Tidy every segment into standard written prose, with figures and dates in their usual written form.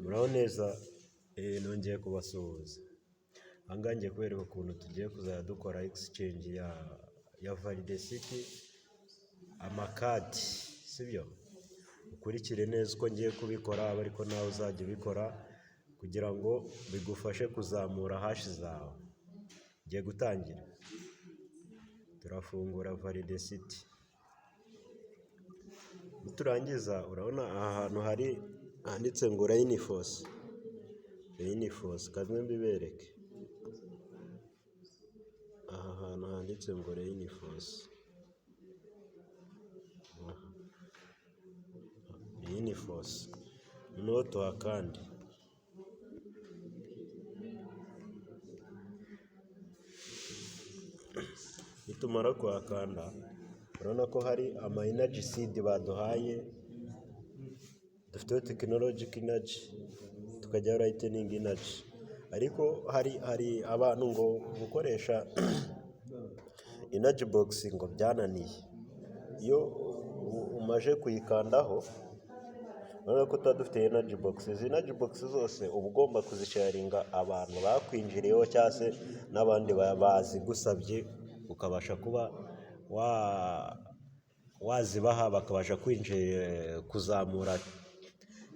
Muraho neza, nongeye kubasuhuza. Aha ngaha ngiye kubereka ukuntu tugiye kuzajya dukora exchange ya validesiti amakadi, sibyo? Ukurikire neza uko ngiye kubikora, abe ariko nawe uzajya ubikora kugira ngo bigufashe kuzamura hashi zawe. Ngiye gutangira. Turafungura validesiti. Niturangiza urabona aha hantu handitse ngo Rainforce. Rainforce, kamwe mbibereke. Aha hantu handitse ngo Rainforce. Rainforce. Noneho tuhakande. Nitumara kuhakanda, urabona ko hari ama energy seed baduhaye. Dufiteho technologic energy, tukajyaho lightning energy. Ariko hari abantu ngo gukoresha energy box ngo byananiye. Iyo umaje kuyikandaho, urabona ko tuba dufite energy box. Izi energy box zose uba ugomba kuzisharinga abantu bakwinjiriyeho cyangwa se n'abandi bazigusabye, ukabasha kuba wazibaha bakabasha kwinjira kuzamura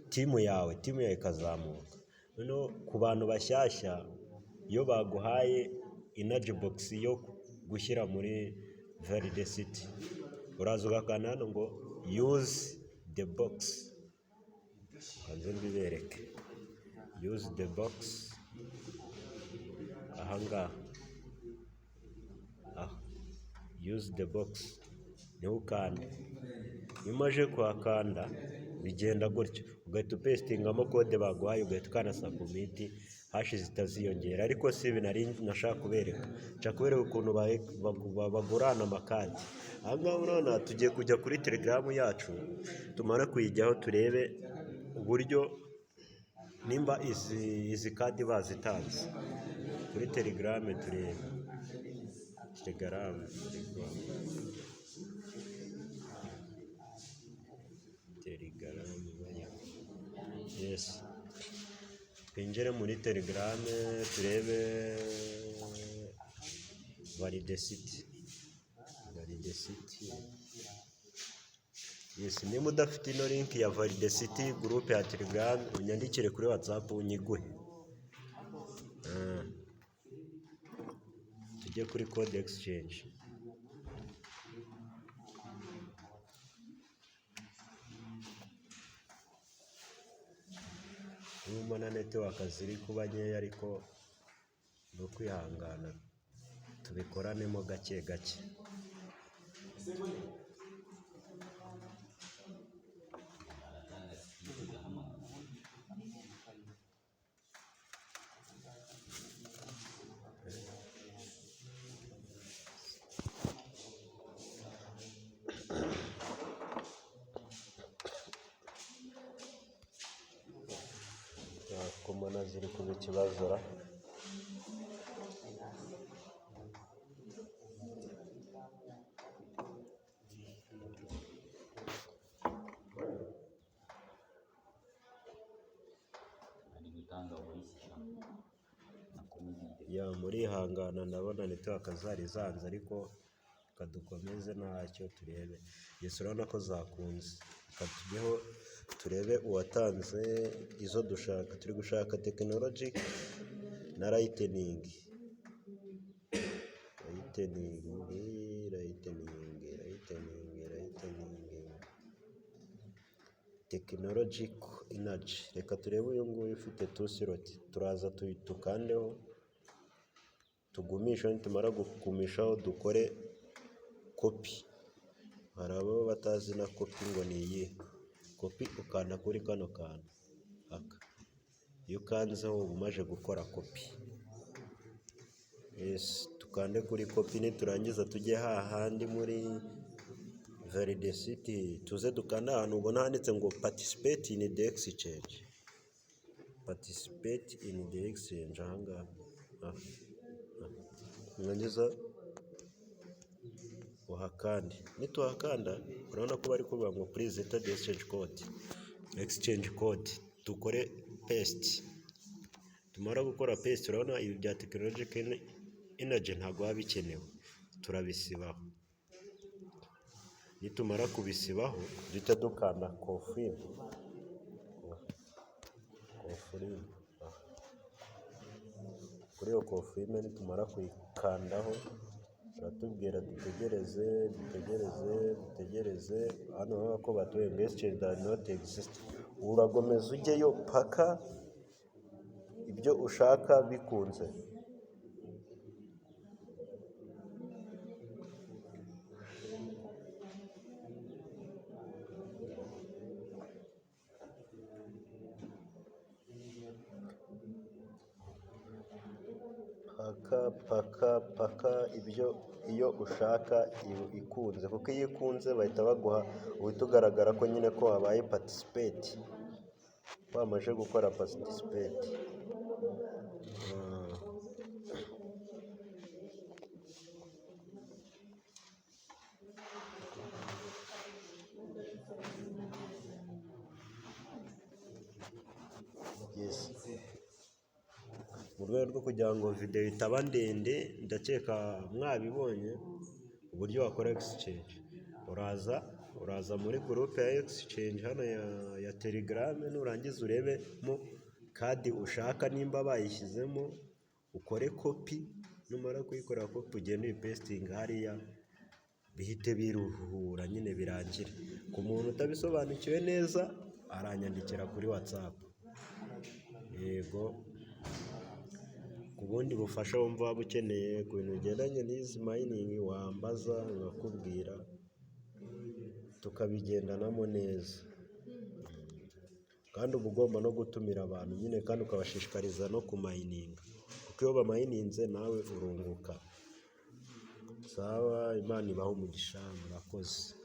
timu yawe ikazamuka. Noneho ku bantu bashyashya, iyo baguhaye energy box yo gushyira muri validesiti, uraza ugakanda hano ngo use the box. Kanze mbibereke. Use the box. Aha ngaha. Use the box. Niho ukanda. Iyo umaze kuhakanda bigenda gutyo, ugahita upestingamo kode baguhaye, ugahita ukanda submit, hashi zitaziyongera. Ariko si ibi nari nashaka kubereka. Nshaka kubereka ukuntu bagurana amakadi. Aha ngaha urabona tugiye kujya kuri Telegram yacu, tumara kuyijyaho turebe uburyo nimba izi kadi bazitanze. Kuri Telegram turebe. Telegram. Yes. Twinjire muri Telegram turebe validesiti. Yes, niba udafite ino link ya validesiti group ya Telegram, unyandikire kuri WhatsApp unyiguhe. Tujye kuri code exchange. Urumva na network ziri kuba nkeya, ariko ni ukwihangana tubikoranemo gake gake. Kumona ziri kuba ikibazo ra. Ya murihangana, ndabona network zari zanze, ariko kadukomeze ntacyo turebe. Yes, urabona ko zakunze. Tujyeho turebe uwatanze izo dushaka. Turi gushaka technology na lightning. Technologic energy. Reka turebe uyu nguyu ufite 2 slot. Turaza tukandeho, tugumisha. Nitumara gukumishaho dukore copy. Hari abo batazi na copy ngo ni iyi. Copy ukanda kuri kano kantu aka. Iyo ukanzeho uba umaze gukora copy. Yes, tukande kuri copy. Niturangiza tujye hahandi muri validesiti, tuze dukanda ahantu ubona handitse ngo participate in the exchange. Participate in the exchange. Aha ngaha. Mwangiza uhakande. Nituhakanda urabona ko bari kuvuga ngo please enter the exchange code. Dukore paste. Tumara gukora paste, urabona ibi bya technological energy ntabwo biba bikenewe, turabisibaho. Nitumara kubisibaho duhita dukanda confirm. Kuri iyo confirm nitumara kuyikandaho baratubwira dutegereze. Hano urabona ko batuye ngo exchange does not exist. Uragomeza ujyeyo paka ibyo ushaka bikunze. Paka ibyo iyo ushaka ikunze, kuko iyo ikunze bahita baguha, uhita ugaragara ko nyine ko wabaye participate, wamaze gukora participate. Yes. Mu rwego rwo kugira ngo video itaba ndende, ndakeka mwabibonye uburyo wakora exchange. Uraza muri groupe ya exchange hano ya Telegram, nurangiza urebemo kadi ushaka nimba bayishyizemo, ukore copy. Numara kuyikora copy ugende uyipestinga hariya, bihite biruhura nyine birangire. Ku muntu utabisobanukiwe neza aranyandikira kuri WhatsApp. Yego, ku bundi bufasha wumva waba ukeneye ku bintu bigendanye n'izi mining wambaza nkakubwira, tukabigendanamo neza. Kandi uba ugomba no gutumira abantu nyine, kandi ukabashishikariza no kumayininga, kuko iyo bamayininze nawe urunguka. Sawa, Imana ibahe umugisha, murakoze.